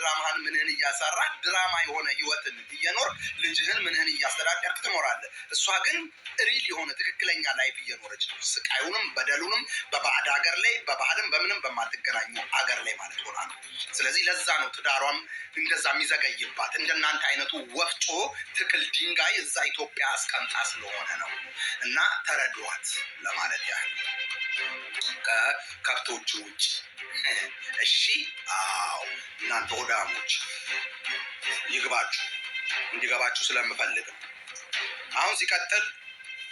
ድራማህን ምንህን እያሰራ ድራማ የሆነ ህይወትን እየኖር ልጅህን ምንህን እያስተዳደርክ ትኖራለህ። እሷ ግን ሪል የሆነ ትክክለኛ ላይፍ እየኖረች ነው። ስቃዩንም በደሉንም በባዕድ ሀገር ላይ በባህልም በምንም በማትገናኘው ሀገር ላይ ማለት ሆና ነው። ስለዚህ ለዛ ነው ትዳሯም እንደዛ የሚዘገይባት። እንደናንተ አይነቱ ወፍጮ ትክል ድንጋይ እዛ ኢትዮጵያ አስቀምጣ ስለሆነ ነው። እና ተረዷት ለማለት ያህል ከከብቶቹ ውጭ። እሺ አዎ፣ እናንተ ሆዳሞች ይግባችሁ፣ እንዲገባችሁ ስለምፈልግ። አሁን ሲቀጥል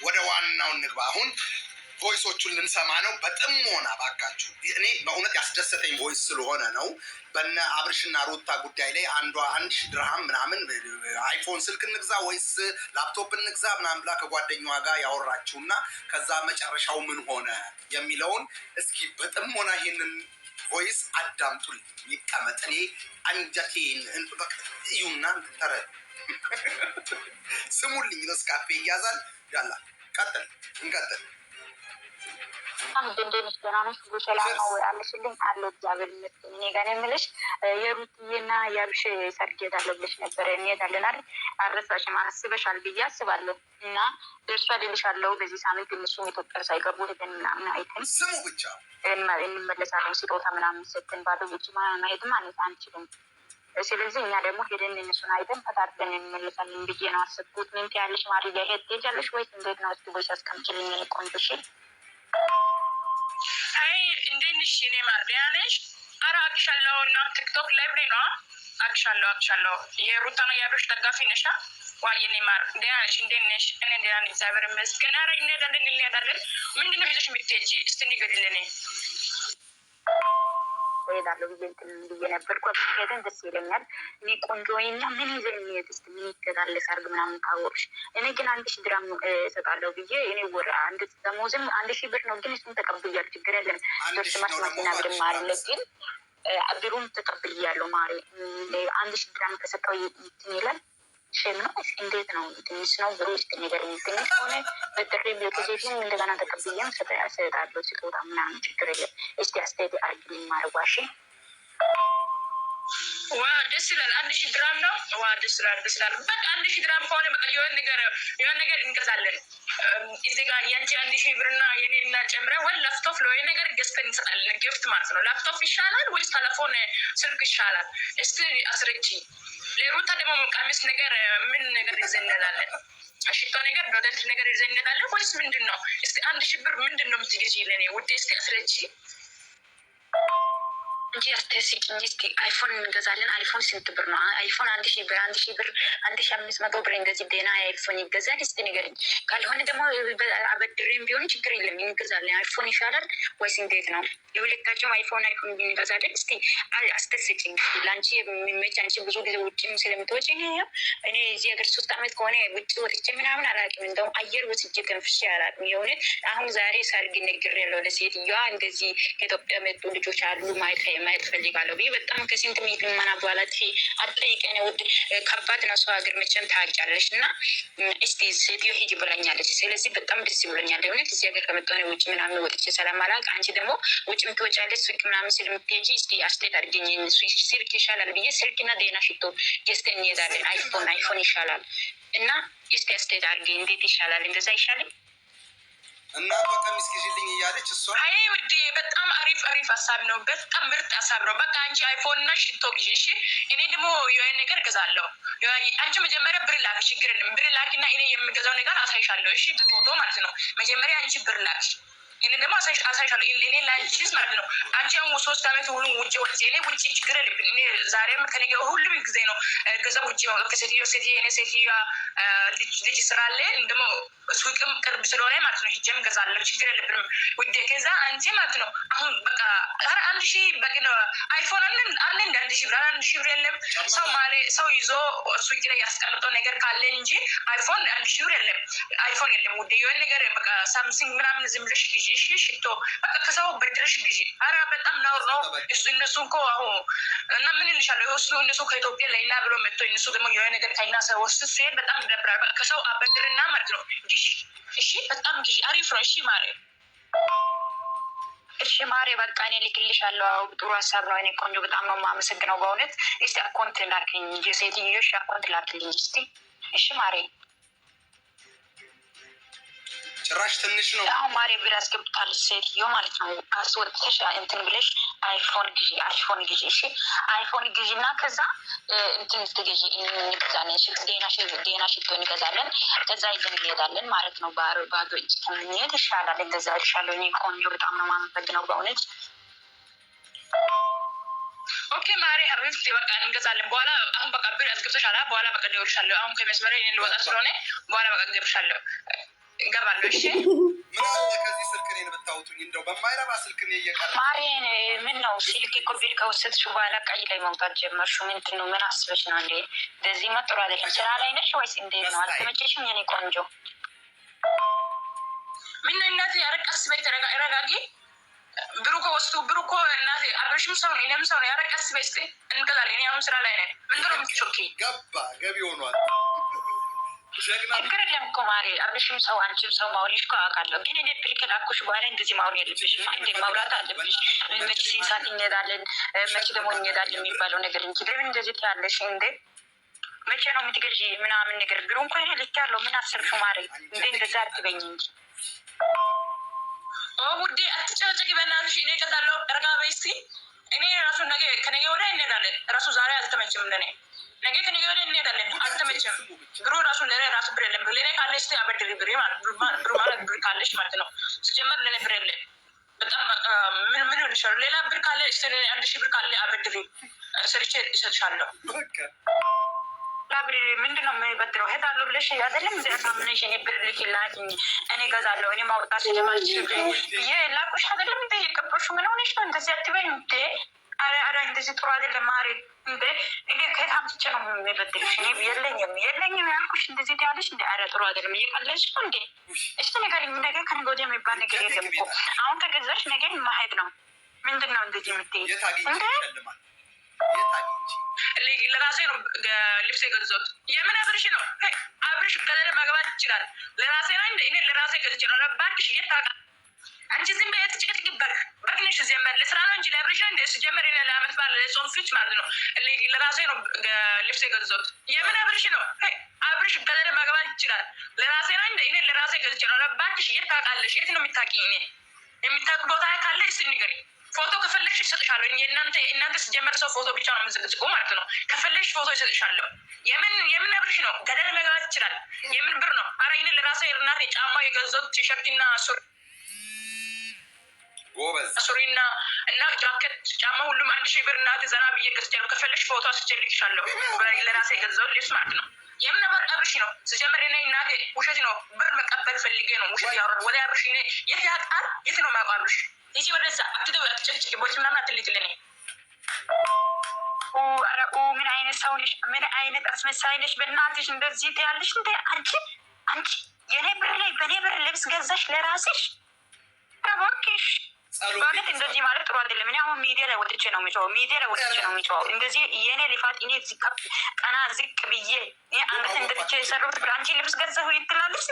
ወደ ዋናው እንግባ። አሁን ቮይሶቹን ልንሰማ ነው። በጥሞና ባካችሁ። እኔ በእውነት ያስደሰተኝ ቮይስ ስለሆነ ነው። በነ አብርሽና ሩታ ጉዳይ ላይ አንዷ 1000 ድርሃም ምናምን አይፎን ስልክ እንግዛ ወይስ ላፕቶፕ እንግዛ ምናምን ብላ ከጓደኛዋ ጋር ያወራችውና ከዛ መጨረሻው ምን ሆነ የሚለውን እስኪ በጥሞና ይሄንን ቮይስ አዳምጡልኝ። ይቀመጥ። እኔ አንጀቴን እዩና ተረዱ። ስሙልኝ። ነስካፌ እያዛል ያላ ቀጥል፣ እንቀጥል። እንደነሽ ገና ነሽ ሁሉ ሰላም ነው አለሽልኝ አለ እግዚአብሔር ይመስገን። እኔ ጋር የምልሽ የሩትዬና የአብሽ ሰርግ የታለብሽ ነበር እንሄዳለን አይደል? አረሳሽም አስበሻል ብዬ አስባለሁ። እና ደርሷ ልልሻለሁ በዚህ ሳምንት እነሱም ኢትዮጵያ ሳይገቡ ሄደን ምናምን አይተን ስሙ ብቻ እንመለሳለን። ስጦታ ምናምን ሰጥተን ባዶ ውጭ ማየት ማለት አንችልም። ስለዚህ እኛ ደግሞ ሄደን እነሱን አይተን ተታርቀን እንመለሳለን ብዬ ነው አሰብኩት። ምን ትያለሽ ማሪ? ሄድ ትሄጃለሽ ወይስ እንዴት ነው? እስኪ ቦይስ አስቀምጪልኝ ቆንጆ። እሺ አይ እንዴት ነሽ? እኔ ማርዲያ ነሽ? ኧረ አቅሻለሁ እና ቲክቶክ ላይቭ ላይ ነው አቅሻለሁ። የሩታና የአብርሽ ደጋፊ ነሻ? ዋይ እኔ ማር ደህና ነሽ? እንዴት ነሽ? እኔ ደህና ነኝ እግዚአብሔር ይመስገን። ኧረ እንሄዳለን። ምንድን ነው ይዘሽ የምትሄጂ? እስኪ ንገሪልኝ። እሄዳለሁ ብዬ ነበር። ሄደን ደስ ይለኛል። እኔ ቆንጆ ወይኛ ምን ይዘን እንሄድ እስኪ ምን ይገዛል ሰርግ ምናምን ካወቅሽ። እኔ ግን 1000 ድራም እሰጣለሁ ብዬ እኔ ወር አንድ ደሞዝም 1000 ብር ነው። ግን እሱን ተቀብያለሁ። ችግር የለም። ዶርስ ማስማትና ብርም አለ። ግን ብሩን ተቀብያለሁ። ማሪ 1000 ድራም ከሰጠው እንትን ይላል። ሼም ነው እንዴት ነው? ትንሽ ነው ብሩ ውስጥ ነገር ትንሽ ሆነ በጥሬ ቤተዜሽን እንደገና ተቀብያም ሰጣለሁ ስጦታ ምናምን ችግር የለም። እስቲ አስተያየት አርግልኝ ማርጓሽ። ዋ ደስ ይላል። 1000 ድራም ነው። ዋ ደስ ይላል። በቃ 1000 ድራም ከሆነ በቃ የሆነ ነገር እንገዛለን። እዚህ ጋር ያንቺ 1000 ብርና የኔ እና ጨምረ ወይ ላፕቶፕ ለሆነ ነገር ገዝተን እንሰጣለን። ጊፍት ማለት ነው። ላፕቶፕ ይሻላል ወይስ ቴሌፎን ስልክ ይሻላል? እስቲ አስረጂ። ለሩታ ደግሞ ቀሚስ ነገር ምን ነገር ይዘንላለን? አሽቶ ነገር ዶደንት ነገር ይዘንላለን ወይስ ምንድን ነው? እስቲ 1000 ብር ምንድን ነው የምትገዢ ለኔ ውዴ? እስቲ አስረጂ እንጂ አስተስቂኝ። እስቲ አይፎን እንገዛለን። አይፎን ስንት ብር ነው? አይፎን 1000 ብር 1500 ብር እንደዚህ ደህና አይፎን ይገዛል? እስቲ ንገረኝ። ካልሆነ ደግሞ አበድሬም ቢሆን ችግር የለም እንገዛለን። አይፎን ይሻላል ወይስ እንዴት ነው? የሁለታችሁም አይፎን እንገዛለን። እስቲ አስተስቂኝ። ለአንቺ የሚመች አንቺ ብዙ ጊዜ ውጭም ስለምትወጪ እኔ እዚህ ሀገር 3 ዓመት ከሆነ ውጭ ወጥቼ ምናምን አላውቅም። እንደውም አየር ወስጄ ተንፍሼ አላውቅም። የእውነት አሁን ዛሬ ሰርግ ነግሬያለሁ ለሴትዮዋ። እንደዚህ ከኢትዮጵያ መጡ ልጆች አሉ ማየት ፈልጋለሁ ብዬ በጣም ከስንት ሚሊዮን በኋላ አጠይቀኝ። ውድ ከባድ ነው ሰው ሀገር መቼም ታውቂያለሽ። እና እስቲ ሴትዮ ሂጂ ብላኛለች። ስለዚህ በጣም ደስ ብሎኛል። እውነት እዚህ ሀገር ከመጣሁ ውጭ ምናምን ወጥቼ ሰላም አላውቅ። አንቺ ደግሞ ውጭ የምትወጫለች ሱቅ ምናምን ስለምትሄጂ እስቲ አስተያየት አድርገኝ። ስልክ ይሻላል ብዬ ስልክና ዴና ሽቶ ገዝተን እንሄዳለን። አይፎን ይሻላል እና እስቲ አስተያየት አድርገኝ። እንዴት ይሻላል? እንደዛ አይሻልም? እናቷ ቀሚስ ግዢልኝ እያለች እሷ አይ ውዴ በጣም አሪፍ ሀሳብ ነው። በጣም ምርጥ ሀሳብ ነው። በቃ አንቺ አይፎን እና ሽቶ ግዢ እሺ። እኔ ደግሞ የሆነ ነገር እገዛለሁ። አንቺ መጀመሪያ ብር ላክ፣ ችግር የለም ብር ላኪና እኔ የምገዛው ነገር አሳይሻለሁ። እሺ በፎቶ ማለት ነው። መጀመሪያ አንቺ ብር ላክ፣ እኔ ደግሞ አሳይሻለሁ። እኔ ላንቺስ ማለት ነው። አንቺ አሁን 3 ዓመት ሁሉ ውጭ ወጥቼ እኔ ውጭ ችግር የለብኝ። እኔ ዛሬም ከነገ ሁሉም ጊዜ ነው ገዛ ውጭ መውጣት ከሴትዮ እኔ ሴትዮዋ ልጅ ስራለ እንደሞ ሱቅም ቅርብ ስለሆነ ማለት ነው ሂጄም ገዛለሁ። ችግር የለብንም ውዴ። ከዛ አንቺ ማለት ነው አሁን በቃ 1000 በቂ ነው። አይፎን አለ እንደ 1000 ብር 1000 ብር የለም። ሰው ይዞ ሱቅ ላይ ያስቀምጠው ነገር ካለ እንጂ አይፎን 1000 ብር የለም። አይፎን የለም ውዴ። የሆነ ነገር በቃ ሳምሰንግ ምናምን ዝም ብለሽ ግዢ እሺ። ሽቶ በቃ ከሰው በድረሽ ግዢ። ኧረ በጣም ነው እነሱ እኮ አሁን እና ምን ይልሻለሁ እነሱ ከኢትዮጵያ ላይና ብሎ መጥቶ እነሱ ደግሞ የሆነ ነገር ከኛ ሰው ወስድ ሲሄድ በጣም ይደብራል። በቃ ከሰው አበድርና ማለት ነው ግዢ እሺ። በጣም ግዢ አሪፍ ነው እሺ። ማሪ እሺ ማሬ በቃ እኔ ልክልሻለሁ። ጥሩ ሀሳብ ነው። እኔ ቆንጆ በጣም ነው የማመሰግነው በእውነት። እስቲ አካውንት ላክልኝ እንጂ ሴትዮሽ አካውንት ላክልኝ እስቲ። እሺ ማሬ ጭራሽ ትንሽ ነው። አሁን ማሬ ብር አስገብታለች ሴትዮ ማለት ነው። አስወጥተሽ እንትን ብለሽ አይፎን ግዢ፣ አይፎን ግዢ። እሺ አይፎን ግዢ እና ከዛ እንትን ስትገዢ እንገዛለን። ዴና ሽቶ እንገዛለን። ከዛ ይዘን እንሄዳለን ማለት ነው። ባዶ እጅ ከምንሄድ ይሻላል። እንደዛ ይሻለሁ። እኔ ቆንጆ በጣም ነው የማመሰግነው በእውነት። ኦኬ ማሪ ሀቢብቲ በቃ እንገዛለን። በኋላ አሁን በቃ ብር አስገብተሻል። በኋላ በቃ ደውልሻለሁ። አሁን ከመስመር እኔ ልወጣ ስለሆነ በኋላ በቃ ገብሻለሁ እገባለሁ። እሺ ምን አለ ከዚህ ስልክ እኔን ብታውጡኝ እንደው በማይረባ ስልክ እኔ እየቀረ ማሪ ምን ነው ስልክ እኮ ቢል ከወሰድሽ በኋላ ቀይ ላይ መውጣት ጀመርሽ። ምንድን ነው? ምን አስበሽ ነው እንዴ? እንደዚህ መጥሩ አይደለም። ስራ ላይ ነሽ ወይስ እንዴት ነው? አልተመቸሽም የኔ ቆንጆ? ምን እናቴ ያረቀስ በይ ተረጋጊ። ብሩኮ ወስቱ ብሩኮ እናቴ አብረሽም ሰው ነው እኔም ሰው ነው። ያረቀስ በይ እስኪ እንገዛለን። እኔ አሁን ስራ ላይ ነኝ። ምንድን ነው የምትጮኪ? ገቢ ሆኗል። ችግር የለም እኮ ማሪ። አብረሽም ሰው አንቺም ሰው ማውሊሽ እኮ አውቃለሁ። ግን እኔ ብር ከላኩሽ በኋላ እንደዚህ ማውል የለብሽም። እንዴ ማውላት አለብሽ። መች ሲሳት እንሄዳለን መች ደግሞ እንሄዳለን የሚባለው ነገር እንጂ ለምን እንደዚህ ትያለሽ እንዴ? መቼ ነው የምትገዢ ምናምን ነገር ብሎ እንኳ ይሄ ልክ ያለው ምን አስርሹ ማሪ? እንዴ እንደዛ አትበኝ እንጂ ውዴ አትጨበጭቂ በእናትሽ። እኔ እገዛለሁ። ረጋ በይ እስኪ። እኔ ራሱ ነገ ከነገ ወዲያ እንሄዳለን። ራሱ ዛሬ አልተመችም ለኔ። ነገ ከነገ ወዲያ እንሄዳለን። አልተመችም። ብሩ ራሱ ለኔ ራሱ ብር የለም። ለኔ ካለ እስኪ አበድሪ ብር ማለት ብር ካለሽ ማለት ነው። ስጀመር ለኔ ብር የለም። በጣም ምን ይልሻሉ? ሌላ ብር ካለ እስኪ 1,000 ብር ካለ አበድሪ ሰርቼ እሰጥሻለሁ። ብር ምንድን ነው የምበድረው? ሄዳለሁ ብለሽ አይደለም ሳምነሽ እኔ ብር ልክላኪኝ እኔ ገዛለሁ እኔ ማውጣት ስለማልችል ብዬ ላቁሽ አይደለም እንደ የቀበሹ ምን ሆነሽ ነው? እንደዚህ አትበይ እንዴ! አረ እንደዚህ ጥሩ አይደለም ማሪ። እንዴ እኔ ከየት አምጥቼ ነው የሚበድርሽ? እኔ የለኝም ያልኩሽ እንደዚህ ያለሽ እንደ አረ ጥሩ አይደለም። እየቀለድሽ ነው እንዴ? እስቲ ነገር ነገ ከነገ ወዲያ የሚባል ነገር የለም እኮ። አሁን ከገዛሽ ነገ ማሄድ ነው። ምንድን ነው እንደዚህ የምትይኝ እንዴ? ለራሴ ነው ልብስ የገዛሁት። የምን አብርሽ ነው? አብርሽ ገደል መግባት ይችላል። ለራሴ ነው እንደ እኔ ለራሴ ገዝቼ ነው። እባክሽ የታውቃ አንቺ ዝም ብለሽ ትጭቅጭቅ በክንሽ ጀመር ለስራ ነው እንጂ ለአብርሽ ነው እንደ ስጀመር እኔ ለአመት በዓል ለጾም ፍች ማለት ነው። ለራሴ ነው ልብስ የገዛሁት። የምን አብርሽ ነው? አብርሽ ገደል መግባት ይችላል። ለራሴ ነው እንደ እኔ ለራሴ ገዝቼ ነው። እባክሽ የታውቃለሽ? የት ነው የምታውቂኝ? እኔ የሚታውቅ ቦታ ካለ እስኪ ንገሪኝ። ፎቶ ከፈለግሽ ይሰጥሻለሁ። እናንተ ስጀመር ሰው ፎቶ ብቻ ነው የምዘግዝቁ ማለት ነው። ከፈለግሽ ፎቶ ይሰጥሻለሁ። የምን ብርሽ ነው? ገደል መግባት ይችላል። የምን ብር ነው? አረ ይህን ለራሴ እናቴ ጫማ የገዛሁት ቲሸርትና ሱሪና እና ጃኬት ጫማ ሁሉም 1,000 ብር እናቴ ዘና ብዬ ገዝቻለሁ። ከፈለግሽ ፎቶ አስችልሻለሁ። ለራሴ የገዛሁት ልብስ ማለት ነው። የምን አብርሽ ነው? ስጀመር እኔ እናቴ ውሸት ነው ብር መቀበል ፈልጌ ነው ውሸት ያወራል። ወደ አብርሽ እኔ የት ያውቃል? የት ነው የማውቃብሽ? እዚህ ወደዛ አትደው አትጨጭቂ። ቦች ምናምን አትልትልኝ። ኧረ ምን አይነት ሰው ነሽ? ምን አይነት አስመሳይ ነሽ? በእናትሽ እንደዚህ ትያለሽ እንዴ? አንቺ የኔ ብር ላይ በኔ ብር ልብስ ገዛሽ ለራስሽ? እባክሽ በእውነት እንደዚህ ማለት ጥሩ አይደለም። እኔ አሁን ሚዲያ ላይ ወጥቼ ነው የሚጮኸው። እንደዚህ የኔ ልፋት እኔ ቀና ዝቅ ብዬ አንገት እንደፍቼ የሰሩት ብር አንቺ ልብስ ገዛሁ ትላለች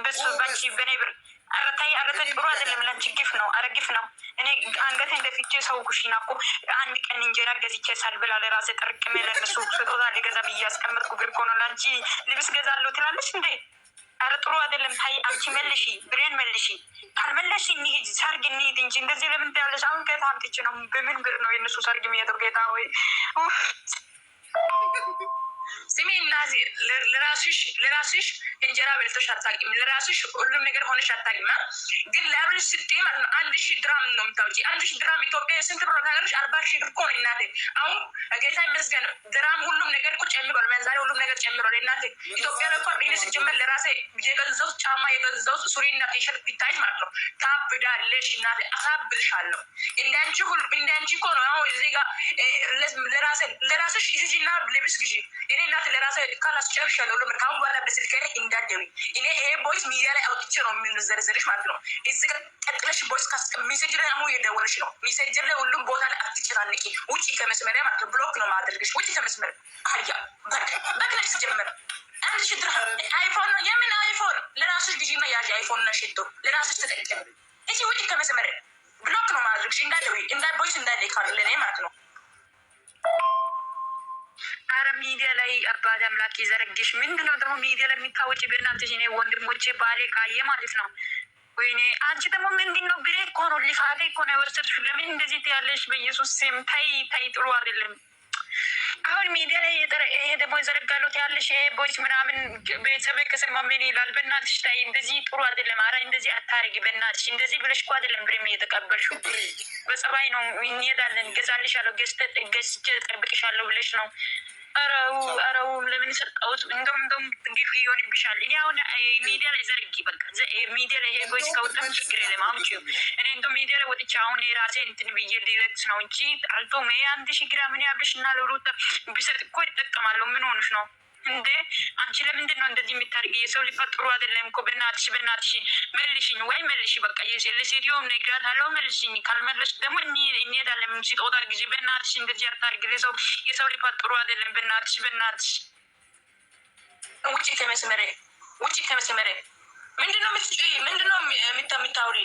በሱ ባንቺ በኔ ብር። ኧረ ተይ ጥሩ አይደለም። ለአንቺ ግፍ ነው። ኧረ ግፍ ነው። እኔ አንገት እንደፍቼ ሰው ኩሽና እኮ አንድ ቀን እንጀራ ገዝቼ ሳልበላ ለራሴ ጠርቅሜ ለእነሱ ስጦታ ሊገዛ ብዬ ያስቀመጥኩ ብር እኮ ነው። ለአንቺ ልብስ ገዛለሁ ትላለች እንዴ? ኧረ ጥሩ አይደለም። ታይ አንቺ መልሺ፣ ብሬን መልሺ። ካልመለሽ እንሂድ ሰርግ እንሂድ እንጂ እንደዚህ ለምን ትያለሽ? አሁን ከየት አምጥቼ ነው? በምን ብር ነው የእነሱ ሰርግ የሚሄደው? ጌታ ወይ ስሚ እናቴ፣ ለራስሽ እንጀራ በልተሽ አታውቂም። ለራስሽ ሁሉም ነገር ሆነሽ አታውቂም። ግን ለአብርሽ ስትይ ማለት ነው 1,000 ድራም ነው የምታውጪ። 1,000 ድራም ኢትዮጵያ ስንት ብር ታገለሽ? 40,000 ብር እኮ ነው እናቴ። አሁን ጌታ ይመስገን ድራም ሁሉም ነገር እኮ ጨምሯል። መንዛሬ ሁሉም ነገር ጨምሯል እናቴ። ኢትዮጵያ ላይ እኮ እኔ ስጀምር ለራሴ የገዛሁት ጫማ የገዛሁት ሱሪና ቲሸርት ቢታይ ማለት ነው ታብዳለሽ እናቴ። አሳብልሻለሁ። እንዳንቺ እኮ ነው አሁን እዚህ ጋር ለራስሽ ሂጂና ልብስ ግዢ። እኔ እናቴ ለራሴ ካላስጨርሻለሁ ለምን ካሁን በኋላ በስልክ ላይ እንዳትደውይ። እኔ ይሄ ቦይስ ሚዲያ ላይ አውጥቼ ነው የምንዘረዘርሽ ማለት ነው። እዚህ ጋር ቀጥለሽ ቦይስ ሜሴጅ ላይ አሁን እየደወልሽ ነው። ሜሴጅ ላይ ሁሉም ቦታ ላይ አትጨናነቂ። ውጪ ከመስመሪያ ማለት ነው። ብሎክ ነው ማድረግሽ። ውጪ ከመስመር አያ በክነሽ ስጀምር 1,000 ድርሃም አይፎን ነው። የምን አይፎን? ለራስሽ ግዢና ያዥ አይፎን እና ሽቶ ለራስሽ ተጠቀሚ። እዚህ ውጪ ከመስመር ብሎክ ነው ማድረግ አብርሽ ቦይስ እንዳለ ካሉ ለእኔ ማለት ነው። አረ ሚዲያ ላይ አባት አምላክ ይዘረግሽ። ምንድነው ደግሞ ሚዲያ ላይ የሚታወጭ በእናትሽ? እኔ ወንድሞቼ ባሌ ካየ ማለት ነው። ወይኔ አንቺ ደግሞ ምንድን ነው? ብሬ እኮ ነው ሊፋቴ እኮ ነው የወሰድሽው። ለምን እንደዚህ ትያለሽ? በኢየሱስ ስም ታይ ታይ፣ ጥሩ አይደለም። አሁን ሚዲያ ላይ ይሄ ደግሞ ይዘረጋሉ ያለሽ ይሄ ቦይስ ምናምን ቤተሰብ ከስማ ምን ይላል? በእናትሽ ታይ፣ እንደዚህ ጥሩ አይደለም። አረ እንደዚህ አታርጊ በእናትሽ። እንደዚህ ብለሽ እኮ አይደለም ብሬም እየተቀበልሽው፣ በጸባይ ነው። እንሄዳለን፣ ገዛልሻለሁ፣ ገዝቼ እጠብቅሻለሁ ብለሽ ነው። አረው ለምን ሰጠውት? እንደውም ግፍ ይሆንብሻል። እኔ አሁን ሚዲያ ላይ ዘርጊ በቃ ሚዲያ ላይ ይሄ ቦይስ ከወጣም ችግር የለም። አምጪው። እኔ እንደው ሚዲያ ላይ ወጥቼ አሁን የራሴ እንትን ብዬ ሊረክስ ነው እንጂ አልቶም ይሄ 1000 ግራም ያብሽ እና ለሩታ ቢሰጥ እኮ ይጠቀማለሁ። ምን ሆንሽ ነው እንዴ? አንቺ ለምንድን ነው እንደዚህ የምታደርጊ? የሰው ሊፈጥሩ አይደለም እኮ። በእናትሽ መልሽኝ፣ ወይ መልሽ በቃ። ለሴትዮ ነግራታለሁ፣ መልሽኝ። ካልመለሽ ደግሞ እንሄዳለን ስጦታ ጊዜ። በእናትሽ እንደዚህ አታድርጊ። የሰው ሊፈጥሩ አይደለም። በእናትሽ ውጭ ከመስመሬ ምንድነው የምትጭይ? ምንድነው የምታውሪ?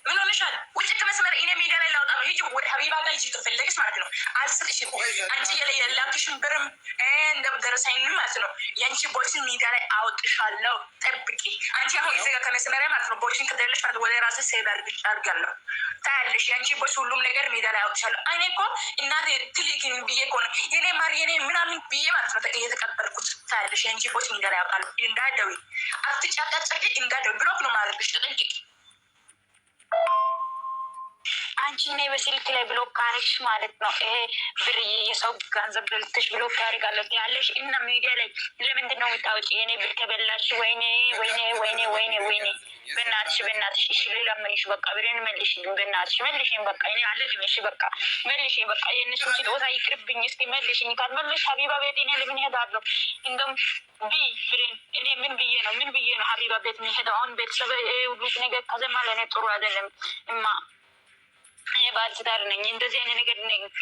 ምን ሆነሻል? ውጭ ከመስመር እኔ ሚዲያ ላይ ላውጣ ነው። ሂጂ ወደ ሀቢባ ጋር ሂጂ ከፈለግሽ ማለት ነው። አልስጥሽም። አንቺ የላክሽን ብርም እንደደረሰኝም ማለት ነው። የአንቺ ቦይስን ሚዲያ ላይ አወጥሻለሁ። ጠብቂ። አንቺ አሁን እዚህ ጋር ከመስመሪያ ማለት ነው ቦይስን ከተለሽ ማለት ወደ ራስሽ ሴቭ አድርጋለሁ። ታያለሽ። የአንቺ ቦይስ ሁሉም ነገር ሚዲያ ላይ አወጥሻለሁ። እኔ እኮ እናቴ ትልኪን ብዬ እኮ ነው የኔ ማር የኔ ምናምን ብዬ ማለት ነው እየተቀበልኩት። ታያለሽ። የአንቺ ቦይስ ሚዲያ ላይ አወጣለሁ። እንዳደዊ አትጫቃጨቂ። እንዳደዊ ብሎክ ነው ማድረግሽ። ተጠንቅቂ። አንቺ እኔ በስልክ ላይ ብሎክ ካረግሽ ማለት ነው ይሄ ብር የሰው ገንዘብ በልተሽ ብሎክ ካረጋለሁ ያለሽ እና ሚዲያ ላይ ለምንድን ነው የምታወጪ? የኔ ብር ከበላሽ ወይኔ በእናትሽ እሺ ልለምንሽ በቃ ብሬን መልሽኝ፣ በእናትሽ መልሽኝ በቃ። እኔ አልልም። እሺ በቃ መልሽኝ በቃ። የእነሱ ስጦታ ይቅርብኝ። እስኪ መልሽኝ። ካልመለሽ ሀቢባ ቤት እኔ ለምን እሄዳለሁ? እንደውም ብሬን እኔ ምን ብዬ ነው ሀቢባ ቤት የሚሄደው? አሁን ቤተሰብ ሁሉ ነገር ከዘማ ለእኔ ጥሩ አይደለም እማ። እኔ ባለትዳር ነኝ። እንደዚህ አይነት ነገር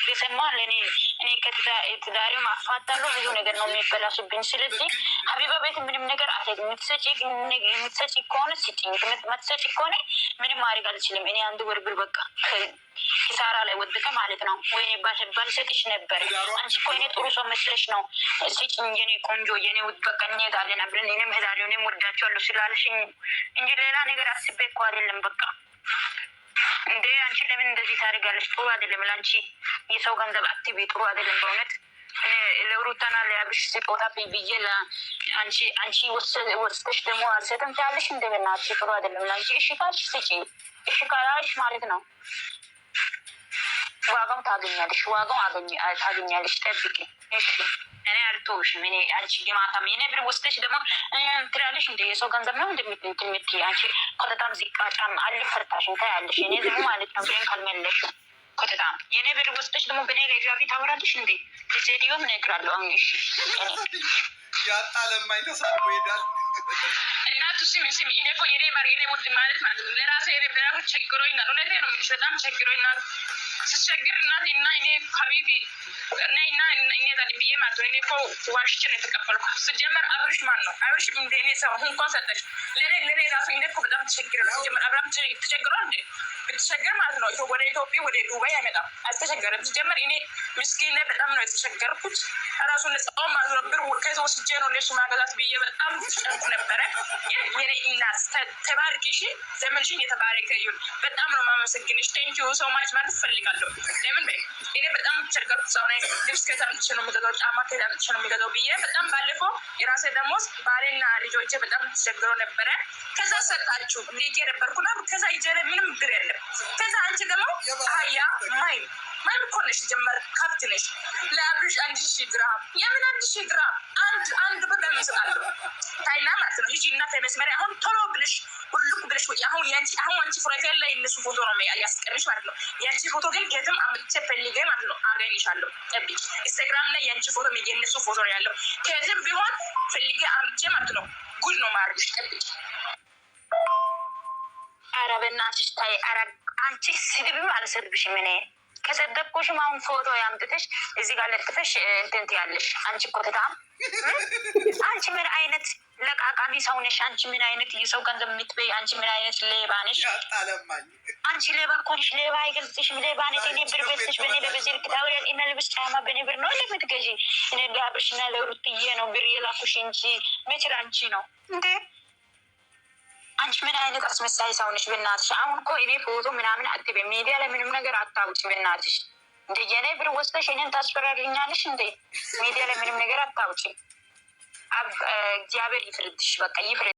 የሰማ ለእኔ እኔ ከትዳሪ ማፋታለሁ። ብዙ ነገር ነው የሚበላሽብኝ። ስለዚህ ሀቢባ ቤት ምንም ነገር አትሄድ። የምትሰጪ ከሆነ ስጭኝ፣ የምትሰጪ ከሆነ ምንም ማድረግ አልችልም። እኔ አንድ ወር ብር በቃ ኪሳራ ላይ ወደቀ ማለት ነው። ወይኔ ባልሰጥሽ ነበር። አንቺ እኮ እኔ ጥሩ ሰው መስለሽ ነው። ስጭኝ የኔ ቆንጆ፣ የኔ ውድ በቃ እንሄዳለን አብረን። እኔም እሄዳለሁ፣ እኔም ወዳቸዋለሁ ስላልሽኝ እንጂ ሌላ ነገር አስቤ እኮ አይደለም በቃ። እንዴ አንቺ ለምን እንደዚህ ታደርጋለች? ጥሩ አይደለም። ለአንቺ የሰው ገንዘብ አትቢ፣ ጥሩ አይደለም በእውነት። ለሩታና ለአብሽ ስጦታ ብዬ አንቺ ወስደሽ ደግሞ አልሰጥም ትያለሽ። እንደገና ጥሩ አይደለም ለአንቺ። እሺ ካልሽ ስጪ፣ እሺ ካላልሽ ማለት ነው ዋጋው ታገኛለሽ፣ ታገኛለሽ። ጠብቂ እሺ። እኔ አልተውሽም። እኔ አንቺ ግማታም የኔ ብር ወስደሽ ደግሞ ትላለሽ እንደ የሰው ገንዘብ ነው እንደምትምት አንቺ ኮተታም ዚቃጫም አልፈርታሽም ታያለሽ። እኔ ደግሞ ማለት ነው ብሬን ካልመለሽ ኮተታም የኔ ብር ወስደሽ ደግሞ በኔ ላይ ጃቢ ታወራለሽ እንዴ? ለሴትዮ ምን እነግራለሁ? አሁን እሺ ያጣ ለማይተሳብ ይሄዳል። እናቱ ስሚ እኔ እኮ የኔ ማር የኔ ውድ ማለት ነው ለራሴ የኔ ብራሁ ቸግሮኛል። እውነቴን ነው የምልሽ፣ በጣም ቸግሮኛል። ስቸግር እናቴ እና እኔ ሀቢቢ እና እኔ ዛሬ ብዬ ማለት ነው እኔ እኮ ዋሽቼ ነው የተቀበልኩ። ስጀመር አብርሽ ማን ነው? አብርሽ እንደ እኔ ሰው እንኳን ሰጠሽ ለእኔ ራሱ እኔ እኮ በጣም ተቸግረ ነው። ስጀመር አብርሃም ተቸግሯል እንዴ? ብትቸገር ማለት ነው ወደ ኢትዮጵያ ወደ ዱባይ አይመጣም። አልተቸገረም። ስጀመር እኔ ምስኪን ላይ በጣም ነው የተቸገርኩት። ራሱ ነጻው ማለት ነው ብር ከዛ ወስጄ ነው ለሱ ማገዛት ብዬ በጣም ተጨንኩ ነበረ። የኔ እናት ተባርኪሽ፣ ዘመንሽን የተባረከ ይሁን። በጣም ነው ማመሰግንሽ። ቴንኪዩ ሶ ማች ማለት ፈልጋለሁ። ለምን እኔ በጣም ተቸገርኩት። ሰው ነኝ። ልብስ ከዛ ምንጭ ነው የሚገዛው፣ ጫማ ከዛ ምንጭ ነው የሚገዛው ብዬ በጣም ባለፈው የራሴ ደሞዝ ባሌና ልጆቼ በጣም ተቸግረው ነበረ። ከዛ ሰጣችሁ ልጅ የነበርኩና ከዛ ይጀረ ምንም ብር የለም። ከዛ አንቺ ደግሞ አያ ማይ እኮ ነሽ ጀመር ከብት ነሽ። ለአብርሽ 1000 ግራም የምን 1000 ግራም አንድ ብር ለምንሰጣለሁ ታይና ማለት ነው። ሂጂ እና ተመስመሪ አሁን ቶሎ ብለሽ ሁሉ ብለሽ ወይ አሁን አንቺ ፕሮፋይል ላይ እነሱ ፎቶ ነው ያስቀርሽ ማለት ነው። ያንቺ ፎቶ ግን ከየትም አምጥቼ ፈልጌ ማለት ነው አገኝሻለሁ። ጠብቂ። ኢንስታግራም ላይ ያንቺ ፎቶ የእነሱ ፎቶ ነው ያለው። ከየትም ቢሆን ፈልጌ አምጥቼ ማለት ነው ጉድ ነው ማርግሽ። ጠብቂ። ኧረ በእናትሽ ታይ። ኧረ አንቺ ስድብም አልሰድብሽም። እኔ ከሰደብኩሽም አሁን ፎቶ ያምጥተሽ እዚህ ጋር ለጥፈሽ እንትን ትያለሽ። አንቺ ኮተታ አንቺ ምን አይነት ለቃቃሚ ሰው ነሽ አንቺ። ምን አይነት የሰው ገንዘብ የምትበይ አንቺ? ምን አይነት ሌባ ነሽ አንቺ? ሌባ እኮ ነሽ። ሌባ አይገልጽሽም። ሌባ ነሽ። እኔ ብር በልተሽ በእኔ በዚህ ልክ ታውሪያል። እና ልብስ ጫማ በእኔ ብር ነው ለምትገዢ? እኔ ለአብርሽና ለሩትዬ ነው ብር የላኩሽ እንጂ መች ላንቺ ነው እንዴ? አንቺ ምን አይነት አስመሳይ ሰው ነሽ? በእናትሽ አሁን እኮ እኔ ፎቶ ምናምን አትበይ፣ ሚዲያ ላይ ምንም ነገር አታውጭ። በእናትሽ እንደ የኔ ብር ወስደሽ እኔን ታስፈራሪኛለሽ እንዴ? ሚዲያ ላይ ምንም ነገር አታውጭ። እግዚአብሔር ይፍርድሽ። በቃ ይፍረድ።